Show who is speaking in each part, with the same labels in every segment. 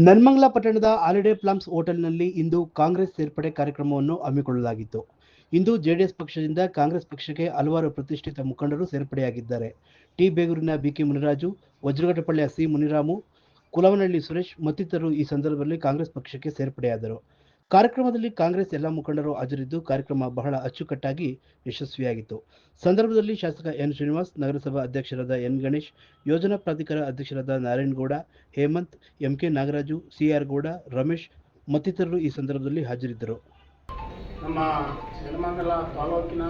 Speaker 1: ನೆಲಮಂಗಲ ಪಟ್ಟಣದ holiday plums ಹೋಟೆಲ್ನಲ್ಲಿ ಇಂದು ಕಾಂಗ್ರೆಸ್ ಸೇರ್ಪಡೆ ಕಾರ್ಯಕ್ರಮವನ್ನು ಹಮ್ಮಿಕೊಳ್ಳಲಾಗಿತ್ತು. ಇಂದು ಜೆಡಿಎಸ್ ಪಕ್ಷದಿಂದ ಕಾಂಗ್ರೆಸ್ ಪಕ್ಷಕ್ಕೆ ಹಲವಾರು ಪ್ರತಿಷ್ಠಿತ ಮುಖಂಡರು ಸೇರ್ಪಡೆಯಾಗಿದ್ದಾರೆ. ಟಿ ಬೇಗೂರಿನ ಬಿಕೆ ಮುನಿರಾಜು, ವಜ್ರಘಟ್ಟಪಳ್ಳಿಯ ಸಿ ಮುನಿರಾಮು, ಕುಲವನಹಳ್ಳಿ ಸುರೇಶ್ ಮತ್ತಿತರರು ಈ ಸಂದರ್ಭದಲ್ಲಿ ಕಾಂಗ್ರೆಸ್ ಪಕ್ಷಕ್ಕೆ ಸೇರ್ಪಡೆಯಾದರು. ಕಾರ್ಯಕ್ರಮದಲ್ಲಿ ಕಾಂಗ್ರೆಸ್ ಎಲ್ಲ ಮುಖಂಡರು ಹಾಜರಿದ್ದು ಕಾರ್ಯಕ್ರಮ ಬಹಳ ಅಚ್ಚುಕಟ್ಟಾಗಿ ಯಶಸ್ವಿಯಾಗಿತ್ತು. ಸಂದರ್ಭದಲ್ಲಿ ಶಾಸಕ ಎನ್ ಶ್ರೀನಿವಾಸ್, ನಗರಸಭಾ ಅಧ್ಯಕ್ಷರಾದ ಎನ್ ಗಣೇಶ್, ಯೋಜನಾ ಪ್ರಾಧಿಕಾರ ಅಧ್ಯಕ್ಷರಾದ ನಾರಾಯಣಗೌಡ, ಹೇಮಂತ್, ಎಂಕೆ ನಾಗರಾಜು, ಸಿಆರ್ ಗೌಡ, ರಮೇಶ್ ಮತ್ತಿತರರು ಈ ಸಂದರ್ಭದಲ್ಲಿ ಹಾಜರಿದ್ದರು.
Speaker 2: ನಮ್ಮ ನೆಲಮಂಗಲ ತಾಲೂಕಿನ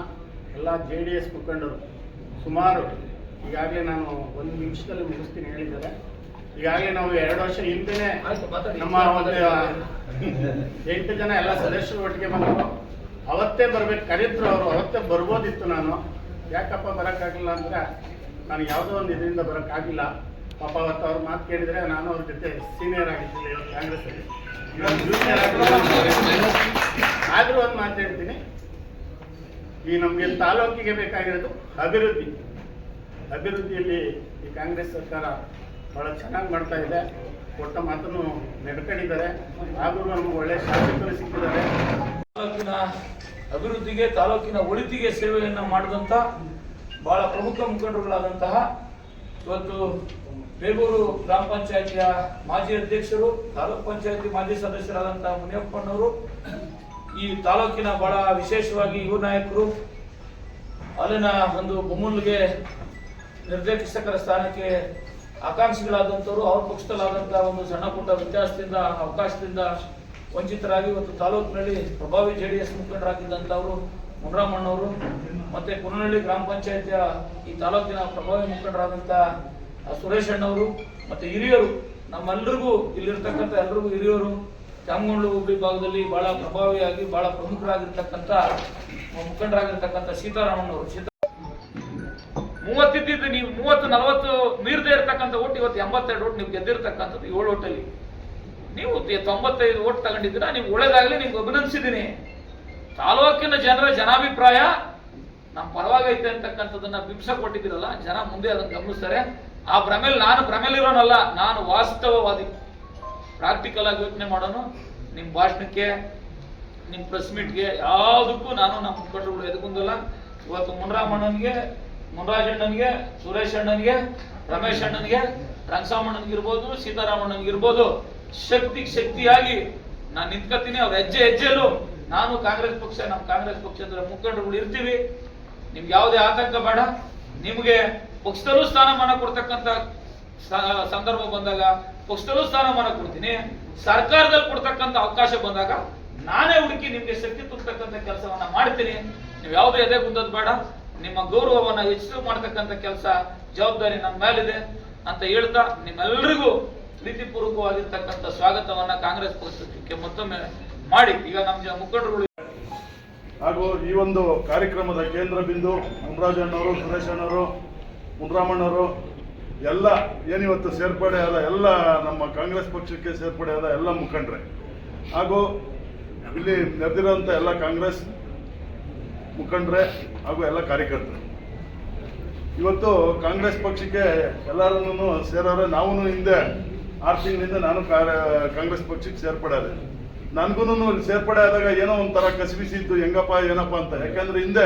Speaker 2: ಎಲ್ಲ JDS ಮುಖಂಡರು ಸುಮಾರು ಈಗಾಗಲೇ ನಾನು 1 ನಿಮಿಷದಲ್ಲಿ ಮುಗಿಸ್ತೀನಿ ಹೇಳಿದ್ದಾರೆ. ಈಗಾಗಲೇ ನಾವು 2 ವರ್ಷ ಹಿಂದೆನೇ ನಮ್ಮ ಒಂದು 8 ಜನ ಎಲ್ಲ ಸದಸ್ಯರು ಒಟ್ಟಿಗೆ ಬಂದರು. ಅವತ್ತೇ ಬರ್ಬೇಕು ಕರೆದ್ರು ಅವರು, ಅವತ್ತೇ ಬರ್ಬೋದಿತ್ತು. ನಾನು ಯಾಕಪ್ಪ ಬರೋಕ್ಕಾಗಿಲ್ಲ ಅಂದರೆ ನಾನು ಯಾವುದೋ ಒಂದು ಇದರಿಂದ ಬರೋಕ್ಕಾಗಿಲ್ಲ. ಪಾಪ ಅವತ್ತು ಅವ್ರ ಮಾತು ಕೇಳಿದರೆ ನಾನು ಅವ್ರ ಜೊತೆ ಸೀನಿಯರ್ ಆಗಿದ್ದಿಲ್ಲ ಕಾಂಗ್ರೆಸ್ಸಲ್ಲಿ, ಜೂನಿಯರ್ ಆದರೂ ಒಂದು ಮಾತು ಹೇಳ್ತೀನಿ, ಈ ನಮಗೆ ತಾಲೂಕಿಗೆ ಬೇಕಾಗಿರೋದು ಅಭಿವೃದ್ಧಿಯಲ್ಲಿ ಈ ಕಾಂಗ್ರೆಸ್ ಸರ್ಕಾರ ಭಾಳ ಚೆನ್ನಾಗಿ ಮಾಡ್ತಾ ಇದೆ. ಕೊಟ್ಟ ಮಾತನ್ನು ನಡ್ಕೊಂಡಿದ್ದಾರೆ. ಹಾಗೂ ನಮ್ಗೆ ಒಳ್ಳೆ ಶಾಸಕರು ಸಿಕ್ಕಿದ್ದಾರೆ.
Speaker 3: ತಾಲೂಕಿನ ಅಭಿವೃದ್ಧಿಗೆ, ತಾಲೂಕಿನ ಒಳಿತಿಗೆ ಸೇವೆಯನ್ನು ಮಾಡಿದಂಥ ಬಹಳ ಪ್ರಮುಖ ಮುಖಂಡರುಗಳಾದಂತಹ ಇವತ್ತು ಬೇಗೂರು ಗ್ರಾಮ ಪಂಚಾಯತಿಯ ಮಾಜಿ ಅಧ್ಯಕ್ಷರು, ತಾಲೂಕ್ ಪಂಚಾಯತಿ ಮಾಜಿ ಸದಸ್ಯರಾದಂತಹ ಮುನಿಯಪ್ಪನವರು, ಈ ತಾಲೂಕಿನ ಬಹಳ ವಿಶೇಷವಾಗಿ ಯುವ ನಾಯಕರು, ಅಲ್ಲಿನ ಒಂದು ಬೊಮ್ಮಲ್ಗೆ ನಿರ್ದೇಶಕರ ಸ್ಥಾನಕ್ಕೆ ಆಕಾಂಕ್ಷಿಗಳಾದಂಥವರು, ಅವ್ರ ಪಕ್ಷದಲ್ಲಾದಂತಹ ಒಂದು ಸಣ್ಣ ಪುಟ್ಟ ವ್ಯತ್ಯಾಸದಿಂದ ಅವಕಾಶದಿಂದ ವಂಚಿತರಾಗಿ ಇವತ್ತು ತಾಲೂಕಿನಲ್ಲಿ ಪ್ರಭಾವಿ JDS ಮುಖಂಡರಾಗಿದ್ದಂಥವರು ಮುನಿರಾಮಣ್ಣವರು, ಮತ್ತೆ ಕುನಹಳ್ಳಿ ಗ್ರಾಮ ಪಂಚಾಯತಿಯ ಈ ತಾಲೂಕಿನ ಪ್ರಭಾವಿ ಮುಖಂಡರಾದಂಥ ಸುರೇಶ್ ಅಣ್ಣವರು, ಮತ್ತೆ ಹಿರಿಯರು, ನಮ್ಮೆಲ್ಲರಿಗೂ ಇಲ್ಲಿರ್ತಕ್ಕಂಥ ಎಲ್ರಿಗೂ ಹಿರಿಯರು, ಚಾಮಗೊಂಡು ಹುಬ್ಳಿ ಭಾಗದಲ್ಲಿ ಬಹಳ ಪ್ರಭಾವಿಯಾಗಿ ಬಹಳ ಪ್ರಮುಖರಾಗಿರ್ತಕ್ಕಂಥ ಮುಖಂಡರಾಗಿರ್ತಕ್ಕಂಥ ಸೀತಾರಾಮಣ್ಣವರು. 30 ಇದ್ದಿದ್ದು ನೀವು 30-40 ಮೀರದೇ ಇರತಕ್ಕಂಥ ಓಟ್ ಇವತ್ತು 82 ಓಟ್ ನೀವು ಗೆದ್ದಿರ್ತಕ್ಕಂಥದ್ದು 7 ಓಟಲ್ಲಿ. ನೀವು 95 ಓಟ್ ತಗೊಂಡಿದ್ದೀರಾ. ನೀವು ಒಳ್ಳೇದಾಗಲಿ, ನಿಮ್ಗೆ ಅಭಿನಂದಿಸಿದ್ದೀನಿ. ತಾಲೂಕಿನ ಜನರ ಜನಾಭಿಪ್ರಾಯ ನಮ್ಮ ಪರವಾಗೈತೆ ಅಂತಕ್ಕಂಥದ್ದನ್ನ ಬಿಂಬಿಸ ಕೊಟ್ಟಿದ್ದೀರಲ್ಲ, ಜನ ಮುಂದೆ ಅದನ್ನು ಗಮನಿಸ್ತಾರೆ. ಆ ಭ್ರಮೆಲಿರೋನಲ್ಲ, ನಾನು ವಾಸ್ತವವಾದಿ, ಪ್ರಾಕ್ಟಿಕಲ್ ಆಗಿ ಯೋಚನೆ ಮಾಡೋನು. ನಿಮ್ಮ ಭಾಷಣಕ್ಕೆ, ನಿಮ್ಮ ಪ್ರೆಸ್ ಮೀಟ್ಗೆ ಯಾವುದಕ್ಕೂ ನಾನು ನಮ್ಮ ಮುಖಂಡರುಗಳು ಎದುಗುಂದಲ್ಲ. ಇವತ್ತು ಮುನಿರಾಮಣ್ಣನಿಗೆ, ಮುನಿರಾಜಣ್ಣನಿಗೆ, ಸುರೇಶ್ ಅಣ್ಣನಿಗೆ, ರಮೇಶ್ ಅಣ್ಣನಿಗೆ, ರಂಗಸಾಮಣ್ಣನಿಗಿರ್ಬೋದು, ಸೀತಾರಾಮಣ್ಣನಿಗಿರ್ಬೋದು, ಶಕ್ತಿಯಾಗಿ ನಾನು ನಿಂತ್ಕೊತೀನಿ. ಅವ್ರ ಹೆಜ್ಜೆಯಲ್ಲೂ ನಾನು ಕಾಂಗ್ರೆಸ್ ಪಕ್ಷ, ನಮ್ಮ ಕಾಂಗ್ರೆಸ್ ಪಕ್ಷದ ಮುಖಂಡರುಗಳು ಇರ್ತೀವಿ. ನಿಮ್ಗೆ ಯಾವುದೇ ಆತಂಕ ಬೇಡ. ನಿಮಗೆ ಪಕ್ಷದಲ್ಲೂ ಸ್ಥಾನಮಾನ ಕೊಡ್ತಕ್ಕಂಥ ಸಂದರ್ಭ ಬಂದಾಗ ಪಕ್ಷದಲ್ಲೂ ಸ್ಥಾನಮಾನ ಕೊಡ್ತೀನಿ. ಸರ್ಕಾರದಲ್ಲಿ ಕೊಡ್ತಕ್ಕಂಥ ಅವಕಾಶ ಬಂದಾಗ ನಾನೇ ಹುಡುಕಿ ನಿಮ್ಗೆ ಶಕ್ತಿ ತುಂಬತಕ್ಕಂಥ ಕೆಲಸವನ್ನ ಮಾಡ್ತೀನಿ. ನೀವು ಯಾವುದೇ ಎದೆ ಗುಂದದ್ ಬೇಡ. ನಿಮ್ಮ ಗೌರವವನ್ನ ಹೆಚ್ಚು ಮಾಡ್ತಕ್ಕಂಥ ಕೆಲಸ, ಜವಾಬ್ದಾರಿ ನಮ್ಮ ಮೇಲಿದೆ ಅಂತ ಹೇಳ್ತಾ ನಿಮ್ಮೆಲ್ಲರಿಗೂ ಪ್ರೀತಿಪೂರ್ವಕವಾಗಿರ್ತಕ್ಕಂಥ ಸ್ವಾಗತವನ್ನ ಕಾಂಗ್ರೆಸ್ ಪಕ್ಷಕ್ಕೆ ಮತ್ತೊಮ್ಮೆ ಮಾಡಿ. ಈಗ ನಮ್ಮ ಮುಖಂಡರುಗಳು
Speaker 4: ಹಾಗೂ ಈ ಒಂದು ಕಾರ್ಯಕ್ರಮದ ಕೇಂದ್ರ ಬಿಂದು ಮುನಿರಾಜಣ್ಣವರು, ಸುರೇಶ್ ಅಣ್ಣವರು, ಮುನಿರಾಮಣ್ಣವರು ಎಲ್ಲ ಏನಿವತ್ತು ಸೇರ್ಪಡೆ ಆದ ಎಲ್ಲ ನಮ್ಮ ಕಾಂಗ್ರೆಸ್ ಪಕ್ಷಕ್ಕೆ ಸೇರ್ಪಡೆ ಆದ ಎಲ್ಲ ಮುಖಂಡರೇ, ಹಾಗೂ ಇಲ್ಲಿ ನೆರೆದಿರೋಂಥ ಎಲ್ಲ ಕಾಂಗ್ರೆಸ್ ಮುಖಂಡರೇ ಹಾಗೂ ಎಲ್ಲ ಕಾರ್ಯಕರ್ತರು, ಇವತ್ತು ಕಾಂಗ್ರೆಸ್ ಪಕ್ಷಕ್ಕೆ ಎಲ್ಲರೂ ಸೇರೋರೆ. ನಾವು ಹಿಂದೆ 6 ತಿಂಗಳಿಂದ ನಾನು ಕಾಂಗ್ರೆಸ್ ಪಕ್ಷಕ್ಕೆ ಸೇರ್ಪಡೆ ಆದೆ. ನನಗೂ ಸೇರ್ಪಡೆ ಆದಾಗ ಏನೋ ಒಂಥರ ಕಸಿಬಿಸಿತ್ತು, ಹೆಂಗಪ್ಪ ಏನಪ್ಪ ಅಂತ. ಯಾಕಂದ್ರೆ ಹಿಂದೆ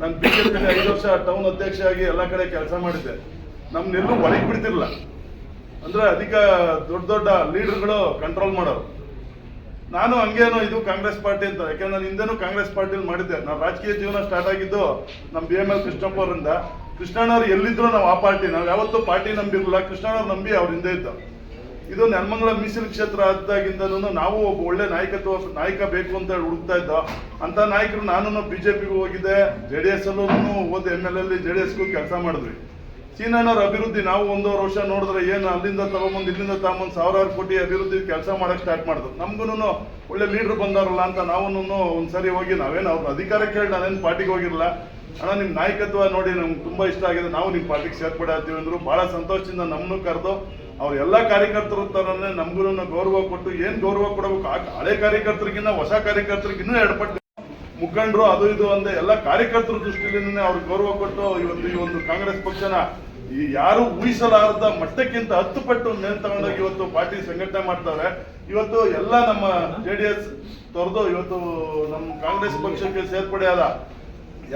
Speaker 4: ನಾನು BJP 5 ವರ್ಷ ಟೌನ್ ಅಧ್ಯಕ್ಷ ಆಗಿ ಎಲ್ಲ ಕಡೆ ಕೆಲಸ ಮಾಡಿದ್ದೆ. ನಮ್ನೆಲ್ಲೂ ಒಳಗೆ ಬಿಡ್ತಿರ್ಲಿಲ್ಲ. ಅಂದ್ರೆ ಅಧಿಕ ದೊಡ್ಡ ಲೀಡರ್ಗಳು ಕಂಟ್ರೋಲ್ ಮಾಡೋರು. ನಾನು ಹಂಗೇನೋ ಇದು ಕಾಂಗ್ರೆಸ್ ಪಾರ್ಟಿ ಅಂತ, ಯಾಕಂದ್ರೆ ನಾನು ಹಿಂದೆನೂ ಕಾಂಗ್ರೆಸ್ ಪಾರ್ಟಿಯಲ್ಲಿ ಮಾಡಿದ್ದೆ. ನಾನು ರಾಜಕೀಯ ಜೀವನ ಸ್ಟಾರ್ಟ್ ಆಗಿದ್ದು ನಮ್ಮ BML ಕೃಷ್ಣಪ್ಪ ಅವರಿಂದ. ಕೃಷ್ಣಣ್ಣವ್ರು ಎಲ್ಲಿದ್ರು ನಾವು ಆ ಪಾರ್ಟಿ, ನಾವು ಯಾವತ್ತೂ ಪಾರ್ಟಿ ನಂಬಿರಲಿಲ್ಲ. ಕೃಷ್ಣಣ್ಣವ್ರು ನಂಬಿ ಅವ್ರ ಹಿಂದೆ ಇದ್ದ. ಇದು ನೆಲಮಂಗಲ ಮೀಸಲು ಕ್ಷೇತ್ರ ಆದಾಗಿಂದನೂ ನಾವು ಒಬ್ಬ ಒಳ್ಳೆ ನಾಯಕ ಬೇಕು ಅಂತ ಹುಡುಕ್ತಾ ಇದ್ದ. ಅಂತ ನಾಯಕರು ನಾನು BJPಗೂ ಹೋಗಿದ್ದೆ, JDS ಅಲ್ಲೂ ಹೋದ MLA JDSಗೂ ಕೆಲಸ ಮಾಡಿದ್ವಿ. ಸೀನಣ್ಣವ್ರ ಅಭಿವೃದ್ಧಿ ನಾವು 1.5 ವರ್ಷ ನೋಡಿದ್ರೆ ಏನು ಅಲ್ಲಿಂದ ತಗೊಂಬಂದು ಇಲ್ಲಿಂದ ತಗೊಂಬಂದು 1000 ಕೋಟಿ ಅಭಿವೃದ್ಧಿ ಕೆಲಸ ಮಾಡಕ್ಕೆ ಸ್ಟಾರ್ಟ್ ಮಾಡಿದ್ರು. ನಮ್ಗೂ ಒಳ್ಳೆ ಲೀಡರ್ ಬಂದಾರಲ್ಲ ಅಂತ ನಾವು ಒಂದ್ಸರಿ ಹೋಗಿ, ನಾವೇನು ಅವ್ರ ಅಧಿಕಾರ ಕೇಳಿ ನಾನೇನು ಪಾರ್ಟಿಗೆ ಹೋಗಿರಲ್ಲ. ಅಣ್ಣ ನಿಮ್ಮ ನಾಯಕತ್ವ ನೋಡಿ ನಮ್ಗೆ ತುಂಬಾ ಇಷ್ಟ ಆಗಿದೆ, ನಾವು ನಿಮ್ಮ ಪಾರ್ಟಿಗೆ ಸೇರ್ಪಡೆ ಆಗ್ತೀವಿ ಅಂದ್ರು. ಬಹಳ ಸಂತೋಷದಿಂದ ನಮ್ಮನ್ನು ಕರೆದು ಅವ್ರ ಎಲ್ಲ ಕಾರ್ಯಕರ್ತರ ತರನೇ ನಮ್ಗೂ ಗೌರವ ಕೊಟ್ಟು, ಏನ್ ಗೌರವ ಕೊಡಬೇಕು, ಹಳೆ ಕಾರ್ಯಕರ್ತರಿಗಿನ್ನ ಹೊಸ ಕಾರ್ಯಕರ್ತರಿಗಿನ್ನೂ 2 ಪಟ್ಟು ಮುಖಂಡರು ಅದು ಇದು ಅಂದೆ ಎಲ್ಲ ಕಾರ್ಯಕರ್ತರ ದೃಷ್ಟಿಯಿಂದ ಅವ್ರಿಗೆ ಗೌರವ ಕೊಟ್ಟು ಇವತ್ತು ಈ ಒಂದು ಕಾಂಗ್ರೆಸ್ ಪಕ್ಷನ ಈ ಯಾರು ಊಹಿಸಲಾರದ ಮಟ್ಟಕ್ಕಿಂತ 10 ಪಟ್ಟು ಮೇಲ್ ತಗೊಂಡೋಗಿ ಇವತ್ತು ಪಾರ್ಟಿ ಸಂಘಟನೆ ಮಾಡ್ತಾರೆ. ಇವತ್ತು ಎಲ್ಲ ನಮ್ಮ JDS ತೊರೆದು ಇವತ್ತು ನಮ್ಮ ಕಾಂಗ್ರೆಸ್ ಪಕ್ಷಕ್ಕೆ ಸೇರ್ಪಡೆಯಾದ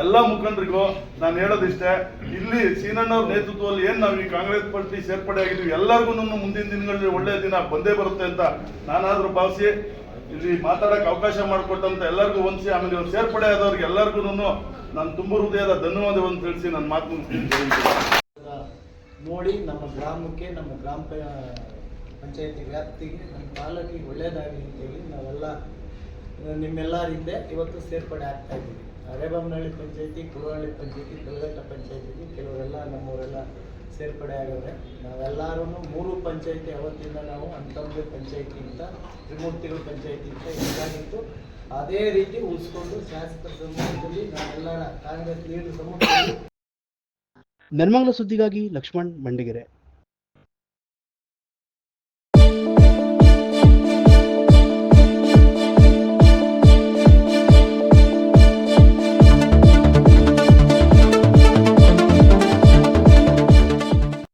Speaker 4: ಎಲ್ಲ ಮುಖಂಡರಿಗೂ ನಾನು ಹೇಳೋದಿಷ್ಟೇ, ಇಲ್ಲಿ ಸೀನಣ್ಣವ್ರ ನೇತೃತ್ವದಲ್ಲಿ ಏನ್ ನಾವು ಈ ಕಾಂಗ್ರೆಸ್ ಪಾರ್ಟಿ ಸೇರ್ಪಡೆ ಆಗಿದ್ವಿ ಎಲ್ಲರಿಗೂ ಮುಂದಿನ ದಿನಗಳಲ್ಲಿ ಒಳ್ಳೆಯ ದಿನ ಬಂದೇ ಬರುತ್ತೆ ಅಂತ ನಾನಾದ್ರೂ ಭಾವಿಸಿ ಇಲ್ಲಿ ಮಾತಾಡಕ್ಕೆ ಅವಕಾಶ ಮಾಡಿಕೊಟ್ಟಂತ ಎಲ್ಲರಿಗೂ ಹೊಂದಿಸಿ, ಆಮೇಲೆ ಇವ್ರು ಸೇರ್ಪಡೆ ಆದವ್ರಿಗೆ ಎಲ್ಲರಿಗೂ ನಾನು ತುಂಬ ಹೃದಯದ ಧನ್ಯವಾದವನ್ನು ತಿಳಿಸಿ ನನ್ನ ಮಾತು ಮುಗಿಸ್ತೀನಿ.
Speaker 5: ನೋಡಿ ನಮ್ಮ ಗ್ರಾಮಕ್ಕೆ, ನಮ್ಮ ಗ್ರಾಮ ಪಂಚಾಯತಿ ವ್ಯಾಪ್ತಿಗೆ, ನಮ್ಮ ತಾಲೂಕಿಗೆ ಒಳ್ಳೆಯದಾಗಲಿ ಅಂತೇಳಿ ನಾವೆಲ್ಲ ನಿಮ್ಮೆಲ್ಲರಿಂದ ಇವತ್ತು ಸೇರ್ಪಡೆ ಆಗ್ತಾ ಇದ್ದೀವಿ. ಅರೇಬಮ್ಮನಹಳ್ಳಿ ಪಂಚಾಯತಿ, ಕುರುಹಳ್ಳಿ ಪಂಚಾಯತಿ, ಕಲ್ಗಟ್ಟ ಪಂಚಾಯತಿಗೆ ಕೆಲವರೆಲ್ಲ ನಮ್ಮವರೆಲ್ಲ ಸೇರ್ಪಡೆ ಆಗವ್ರೆ. ನಾವೆಲ್ಲರೂ 3 ಪಂಚಾಯತಿ ಅವತ್ತಿಂದ ನಾವು ಅಂತಂದ್ರೆ ಪಂಚಾಯತಿ ಅಂತ, ತ್ರಿಮೂರ್ತಿಗಳ ಪಂಚಾಯತಿ ಅಂತ ಇದಾಗಿತ್ತು. ಅದೇ ರೀತಿ ಉಳಿಸ್ಕೊಂಡು ಶಾಸಕರ ಸಮ್ಮುಖದಲ್ಲಿ ನಾವೆಲ್ಲರ ಕಾಂಗ್ರೆಸ್ ಲೀಡರ್ ಸಮ್ಮುಖದಲ್ಲಿ.
Speaker 1: ನೆಲಮಂಗಲ ಸುದ್ದಿಗಾಗಿ ಲಕ್ಷ್ಮಣ್ ಮಂಡಿಗೆರೆ.